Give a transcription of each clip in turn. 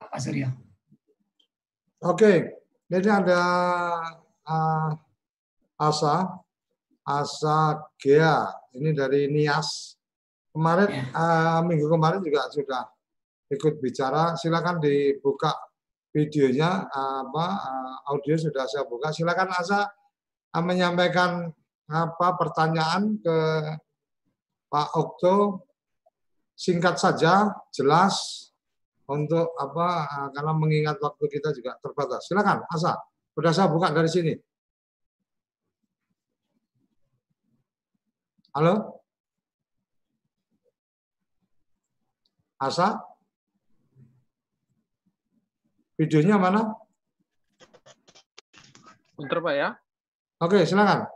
Pak Suryo. Oke, ini ada Asa Gea, ini dari Nias. Kemarin minggu kemarin juga sudah ikut bicara. Silakan dibuka videonya, audio sudah saya buka. Silakan Asa menyampaikan pertanyaan ke Pak Okto, singkat saja, jelas, untuk karena mengingat waktu kita juga terbatas. Silakan Asa, sudah saya buka dari sini. Halo? Asa? Videonya mana? Bentar Pak ya. Oke, silakan.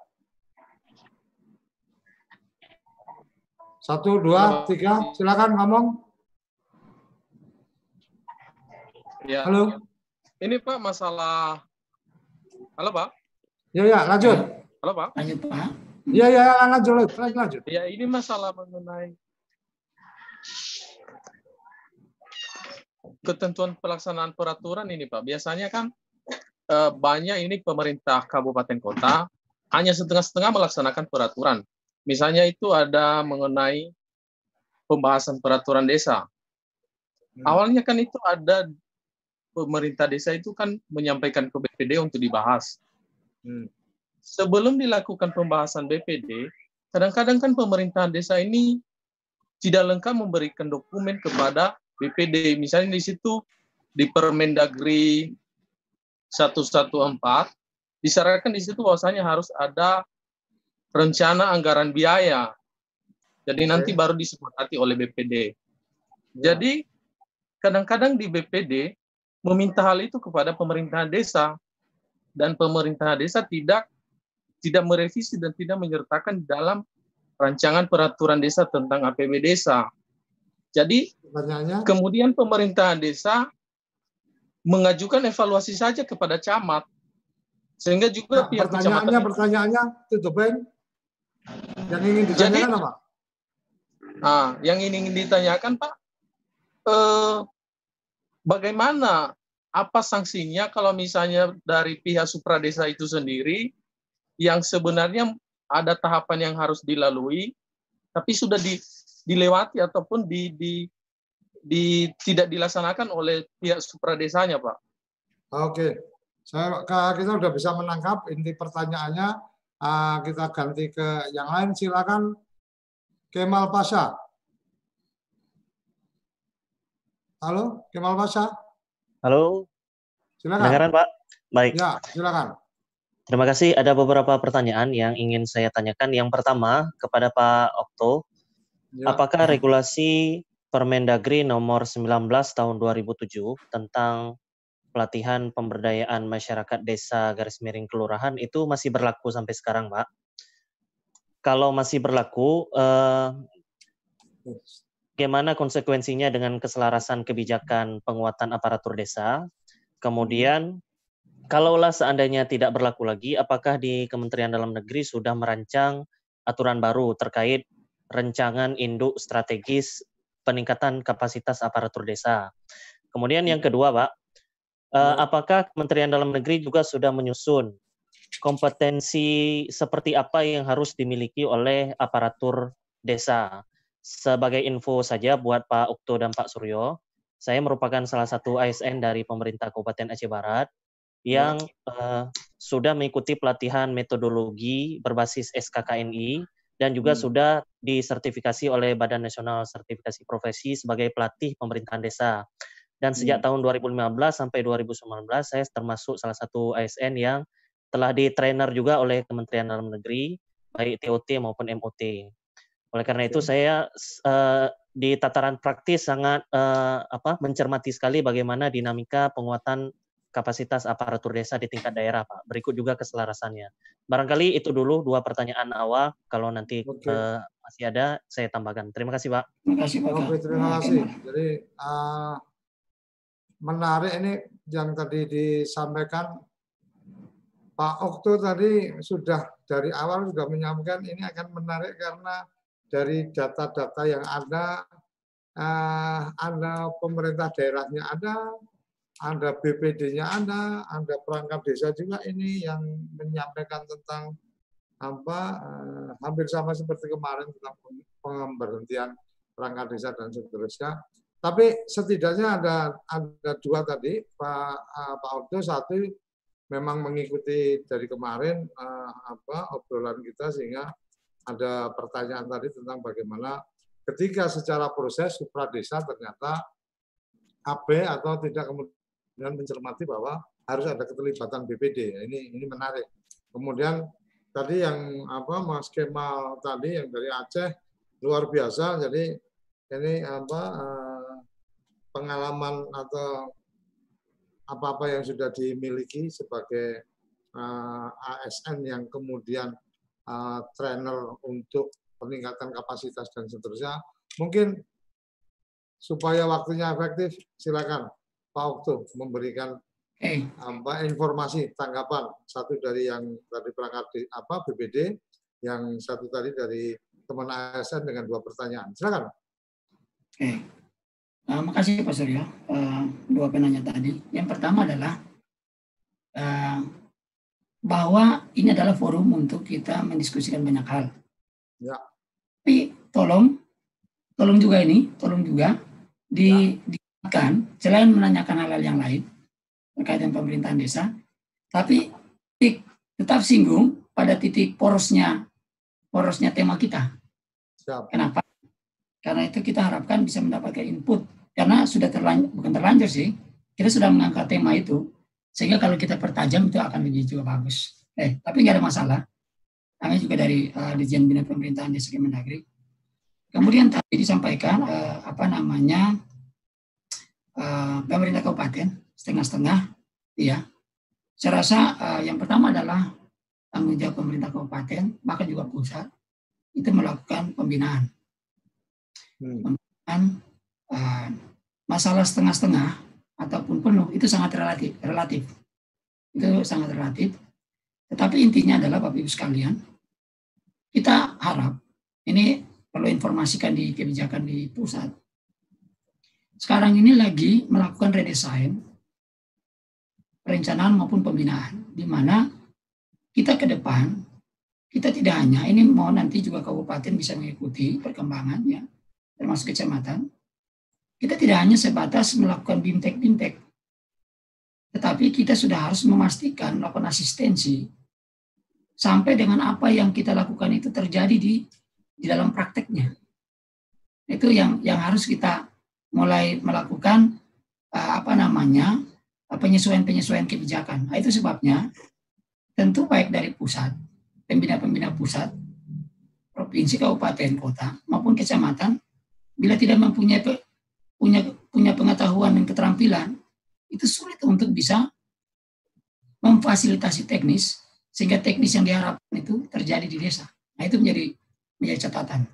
1, 2, 3, silakan ngomong. Ya. Halo. Ini Pak masalah. Halo Pak. Ya, lanjut. Halo Pak. Lanjut Pak. Ya, lanjut. Ya, ini masalah mengenai ketentuan pelaksanaan peraturan ini Pak. Biasanya kan banyak ini pemerintah kabupaten kota hanya setengah-setengah melaksanakan peraturan. Misalnya itu ada mengenai pembahasan peraturan desa. Awalnya kan itu ada pemerintah desa itu kan menyampaikan ke BPD untuk dibahas. Sebelum dilakukan pembahasan BPD, kadang-kadang kan pemerintahan desa ini tidak lengkap memberikan dokumen kepada BPD. Misalnya di situ di Permendagri 114 disyaratkan di situ bahwasanya harus ada rencana anggaran biaya. Jadi nanti baru disepakati oleh BPD. Jadi kadang-kadang di BPD meminta hal itu kepada pemerintahan desa, dan pemerintahan desa tidak merevisi dan tidak menyertakan dalam rancangan peraturan desa tentang APB desa. Jadi kemudian pemerintahan desa mengajukan evaluasi saja kepada camat, sehingga juga pihak kecamatan. Pertanyaannya tutupin. Yang ingin ditanyakan apa? Yang ingin ditanyakan Pak, bagaimana, apa sanksinya kalau misalnya dari pihak supradesa itu sendiri yang sebenarnya ada tahapan yang harus dilalui, tapi sudah dilewati ataupun tidak dilaksanakan oleh pihak supradesanya, Pak. Oke, kita sudah bisa menangkap inti pertanyaannya. Kita ganti ke yang lain. Silakan Kemal Pasha. Halo, Kemal Pasha. Halo. Silakan. Dengaran, Pak? Baik. Ya, silakan. Terima kasih. Ada beberapa pertanyaan yang ingin saya tanyakan. Yang pertama kepada Pak Okto, apakah regulasi Permendagri nomor 19 tahun 2007 tentang pelatihan pemberdayaan masyarakat desa _kelurahan itu masih berlaku sampai sekarang, Pak? Kalau masih berlaku, bagaimana konsekuensinya dengan keselarasan kebijakan penguatan aparatur desa? Kemudian, kalaulah seandainya tidak berlaku lagi, apakah di Kementerian Dalam Negeri sudah merancang aturan baru terkait rancangan induk strategis peningkatan kapasitas aparatur desa? Kemudian yang kedua, Pak, apakah Kementerian Dalam Negeri juga sudah menyusun kompetensi seperti apa yang harus dimiliki oleh aparatur desa? Sebagai info saja buat Pak Okto dan Pak Suryo, saya merupakan salah satu ASN dari pemerintah Kabupaten Aceh Barat yang sudah mengikuti pelatihan metodologi berbasis SKKNI dan juga sudah disertifikasi oleh Badan Nasional Sertifikasi Profesi sebagai pelatih pemerintahan desa. Dan sejak tahun 2015 sampai 2019 saya termasuk salah satu ASN yang telah di-trainer juga oleh Kementerian Dalam Negeri, baik TOT maupun MOT. Oleh karena itu saya di tataran praktis sangat mencermati sekali bagaimana dinamika penguatan kapasitas aparatur desa di tingkat daerah, Pak. Berikut juga keselarasannya. Barangkali itu dulu 2 pertanyaan awal. Kalau nanti masih ada, saya tambahkan. Terima kasih, Pak. Terima kasih, Pak. Terima kasih. Jadi menarik ini yang tadi disampaikan Pak Okto tadi sudah dari awal sudah menyampaikan ini akan menarik karena dari data-data yang ada ada pemerintah daerahnya ada BPD-nya ada perangkat desa juga ini yang menyampaikan tentang hampir sama seperti kemarin tentang pemberhentian perangkat desa dan seterusnya. Tapi setidaknya ada dua tadi, Pak Ordo. Satu memang mengikuti dari kemarin obrolan kita, sehingga ada pertanyaan tadi tentang bagaimana ketika secara proses supradesa ternyata AB atau tidak kemudian mencermati bahwa harus ada keterlibatan BPD. Ini menarik. Kemudian tadi yang Mas Kemal tadi yang dari Aceh luar biasa. Jadi ini pengalaman atau apa-apa yang sudah dimiliki sebagai ASN yang kemudian trainer untuk peningkatan kapasitas dan seterusnya. Mungkin supaya waktunya efektif, silakan Pak Okto memberikan informasi tanggapan. Satu dari yang tadi perangkat BPD, yang satu tadi dari teman ASN dengan 2 pertanyaan. Silakan. Makasih Pak Suryo. 2 penanya tadi. Yang pertama adalah bahwa ini adalah forum untuk kita mendiskusikan banyak hal. Ya. Tapi tolong juga diingatkan, selain menanyakan hal-hal yang lain terkait dengan pemerintahan desa, tapi tetap singgung pada titik porosnya tema kita. Siap. Kenapa? Karena itu kita harapkan bisa mendapatkan input, karena sudah bukan terlanjur sih, kita sudah mengangkat tema itu, sehingga kalau kita pertajam itu akan lebih juga bagus. Tapi nggak ada masalah. Kami juga dari Dirjen Bina Pemerintahan Desa Kemendagri. Kemudian tadi disampaikan pemerintah kabupaten setengah-setengah, ya. Saya rasa yang pertama adalah tanggung jawab pemerintah kabupaten, bahkan juga pusat, itu melakukan pembinaan. Masalah setengah-setengah ataupun penuh itu sangat relatif. Itu sangat relatif. Tetapi intinya adalah Bapak Ibu sekalian, kita harap ini perlu informasikan di kebijakan di pusat. Sekarang ini lagi melakukan redesign perencanaan maupun pembinaan, di mana kita ke depan kita tidak hanya ini mau nanti juga kabupaten bisa mengikuti perkembangannya, termasuk kecamatan. Kita tidak hanya sebatas melakukan bimtek, tetapi kita sudah harus memastikan melakukan asistensi sampai dengan apa yang kita lakukan itu terjadi di dalam prakteknya. Itu yang harus kita mulai melakukan penyesuaian kebijakan. Nah, itu sebabnya tentu baik dari pusat, pembina-pembina pusat, provinsi, kabupaten, kota maupun kecamatan, bila tidak mempunyai punya pengetahuan dan keterampilan, itu sulit untuk bisa memfasilitasi teknis sehingga teknis yang diharapkan itu terjadi di desa. Nah, itu menjadi catatan.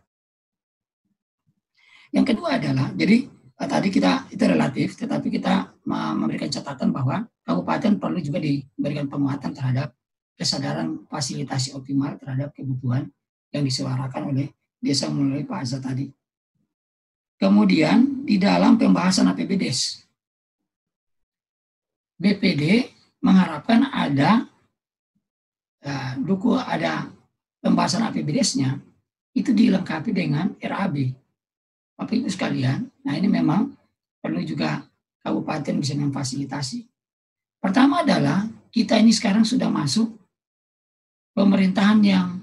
Yang kedua adalah, jadi tadi kita itu relatif, tetapi kita memberikan catatan bahwa kabupaten perlu juga diberikan penguatan terhadap kesadaran fasilitasi optimal terhadap kebutuhan yang disuarakan oleh desa melalui Pak Azza tadi. Kemudian di dalam pembahasan APBDes, BPD mengharapkan ada pembahasan APBDes-nya itu dilengkapi dengan RAB. Bapak Ibu sekalian, nah ini memang perlu juga kabupaten bisa memfasilitasi. Pertama adalah kita ini sekarang sudah masuk pemerintahan yang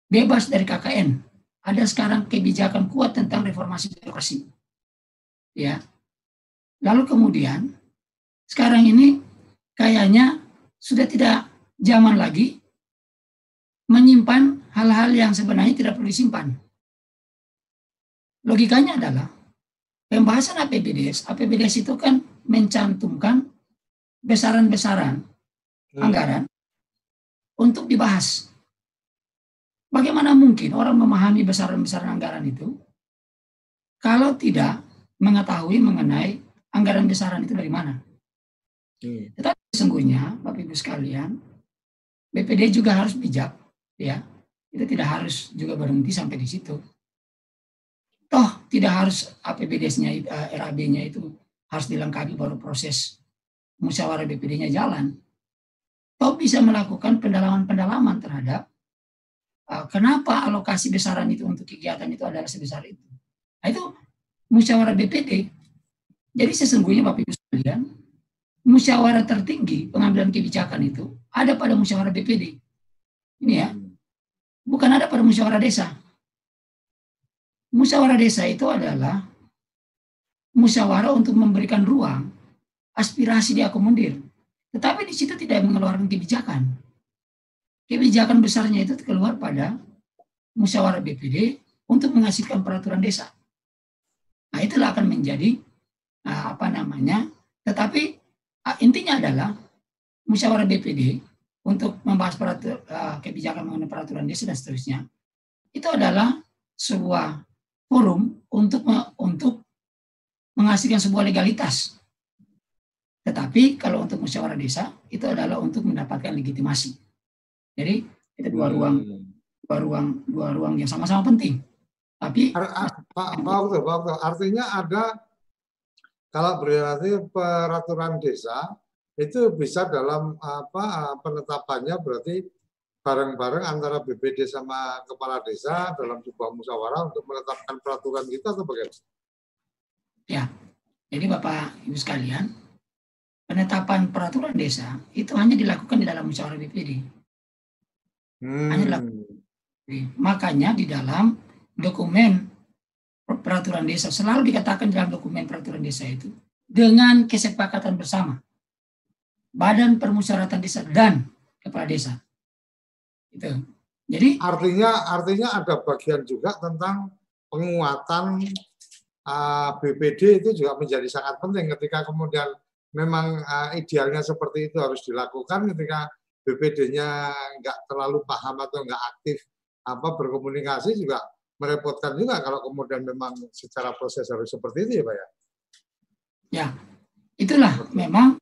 bebas dari KKN. Ada sekarang kebijakan kuat tentang reformasi birokrasi. Ya. Lalu kemudian sekarang ini kayaknya sudah tidak zaman lagi menyimpan hal-hal yang sebenarnya tidak perlu disimpan. Logikanya adalah pembahasan APBDes itu kan mencantumkan besaran-besaran anggaran untuk dibahas. Bagaimana mungkin orang memahami besaran-besaran anggaran itu kalau tidak mengetahui mengenai anggaran besaran itu dari mana? Tetapi sesungguhnya Bapak Ibu sekalian, BPD juga harus bijak, ya. Itu tidak harus juga berhenti sampai di situ. Toh tidak harus APBDes-nya, RAB-nya itu harus dilengkapi baru proses musyawarah BPD-nya jalan. Toh bisa melakukan pendalaman-pendalaman terhadap kenapa alokasi besaran itu untuk kegiatan itu adalah sebesar itu. Nah, itu musyawarah BPD. Jadi sesungguhnya Bapak Ibu sekalian, musyawarah tertinggi pengambilan kebijakan itu ada pada musyawarah BPD. Ini ya, bukan ada pada musyawarah desa. Musyawarah desa itu adalah musyawarah untuk memberikan ruang aspirasi diakomodir. Tetapi di situ tidak mengeluarkan kebijakan. Kebijakan besarnya itu keluar pada musyawarah BPD untuk menghasilkan peraturan desa. Nah, itulah akan menjadi tetapi intinya adalah musyawarah BPD untuk membahas kebijakan mengenai peraturan desa dan seterusnya. Itu adalah sebuah forum untuk menghasilkan sebuah legalitas. Tetapi kalau untuk musyawarah desa itu adalah untuk mendapatkan legitimasi. Jadi itu dua ruang yang sama-sama penting. Tapi Pak artinya ada, kalau berarti peraturan desa itu bisa dalam penetapannya berarti bareng-bareng antara BPD sama kepala desa dalam sebuah musyawarah untuk menetapkan peraturan kita atau bagaimana? Ya, jadi Bapak Ibu sekalian, penetapan peraturan desa itu hanya dilakukan di dalam musyawarah BPD. Hanya dilakukan. Makanya di dalam dokumen peraturan desa selalu dikatakan dalam dokumen peraturan desa itu dengan kesepakatan bersama Badan Permusyawaratan Desa dan kepala desa. Itu. Jadi artinya ada bagian juga tentang penguatan BPD itu juga menjadi sangat penting ketika kemudian memang idealnya seperti itu harus dilakukan ketika BPD-nya nggak terlalu paham atau nggak aktif berkomunikasi juga merepotkan juga kalau kemudian memang secara proses harus seperti itu ya Pak ya? Ya, itulah memang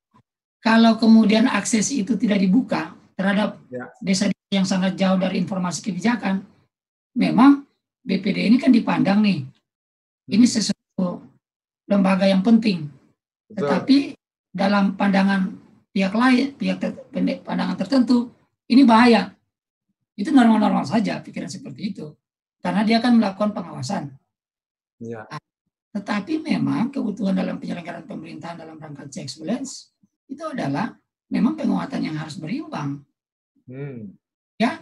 kalau kemudian akses itu tidak dibuka terhadap desa yang sangat jauh dari informasi kebijakan, memang BPD ini kan dipandang nih, ini sesuatu lembaga yang penting. Betul. Tetapi dalam pandangan pihak lain, pandangan tertentu, ini bahaya. Itu normal-normal saja pikiran seperti itu. Karena dia akan melakukan pengawasan. Ya. Tetapi memang kebutuhan dalam penyelenggaraan pemerintahan dalam rangka checks balance itu adalah memang penguatan yang harus berimbang. Ya,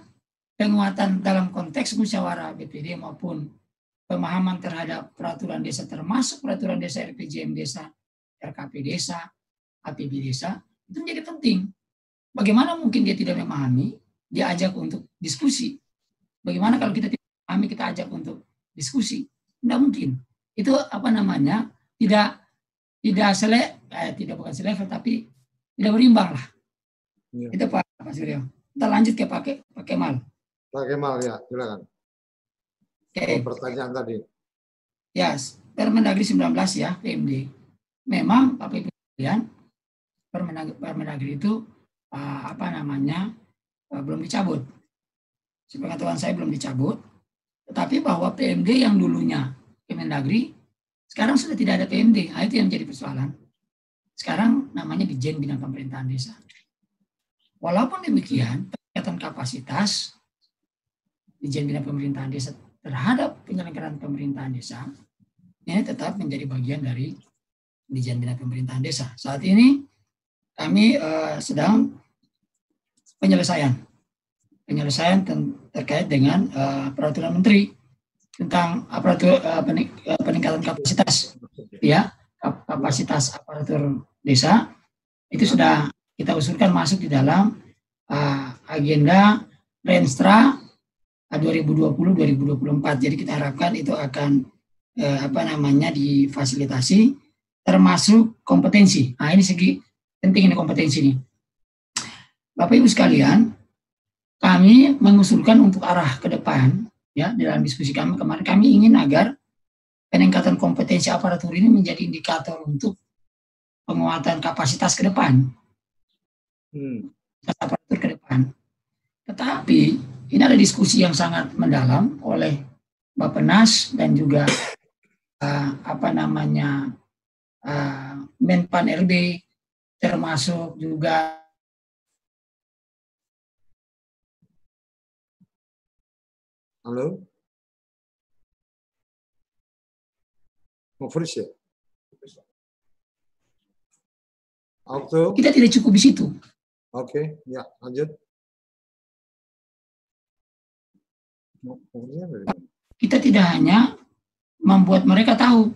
penguatan dalam konteks musyawarah BPD maupun pemahaman terhadap peraturan desa termasuk peraturan desa RPJM desa, RKP desa, APB desa itu menjadi penting. Bagaimana mungkin dia tidak memahami, dia ajak untuk diskusi. Bagaimana kalau kita tidak memahami, kita ajak untuk diskusi? Tidak mungkin. Itu tidak bukan selevel tapi tidak berimbang lah. Ya. Itu Pak Suryo. Kita lanjut ke Pak Kemal. Pak Kemal ya, silakan. Okay. Pertanyaan tadi. Ya, Permendagri 19 ya, PMD. Memang Bapak Ibu sekalian, Permendagri itu belum dicabut. Sepengetahuan saya belum dicabut. Tetapi bahwa PMD yang dulunya Kemendagri sekarang sudah tidak ada PMD. Nah, itu yang menjadi persoalan. Sekarang namanya Ditjen Bina Pemerintahan Desa. Walaupun demikian, peningkatan kapasitas Ditjen Bina Pemerintahan Desa terhadap penyelenggaraan pemerintahan desa ini tetap menjadi bagian dari Ditjen Bina Pemerintahan Desa. Saat ini kami sedang penyelesaian terkait dengan peraturan menteri tentang peningkatan kapasitas kapasitas aparatur desa itu sudah kita usulkan masuk di dalam agenda Renstra 2020-2024. Jadi kita harapkan itu akan difasilitasi termasuk kompetensi. Nah, ini segi penting ini kompetensi ini. Bapak Ibu sekalian, kami mengusulkan untuk arah ke depan ya dalam diskusi kami kemarin kami ingin agar peningkatan kompetensi aparatur ini menjadi indikator untuk penguatan kapasitas ke depan. Aparatur ke depan. Tetapi ini ada diskusi yang sangat mendalam oleh Bappenas dan juga Menpan RB, termasuk juga Halo? Mau freeze ya? Auto? kita tidak cukup di situ. Oke, ya lanjut. Kita tidak hanya membuat mereka tahu,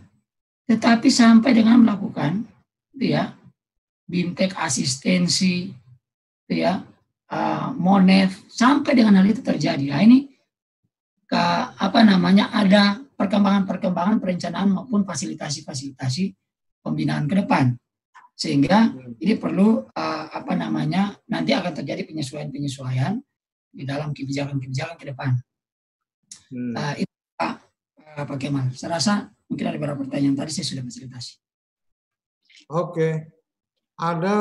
tetapi sampai dengan melakukan, ya, BIMTEK asistensi, ya, monet, sampai dengan hal itu terjadi. Nah, ini ada perkembangan perencanaan maupun fasilitasi pembinaan ke depan, sehingga ini perlu nanti akan terjadi penyesuaian di dalam kebijakan ke depan. Itu Pak Kemal. Saya rasa mungkin ada beberapa pertanyaan tadi saya sudah fasilitasi. Oke. Ada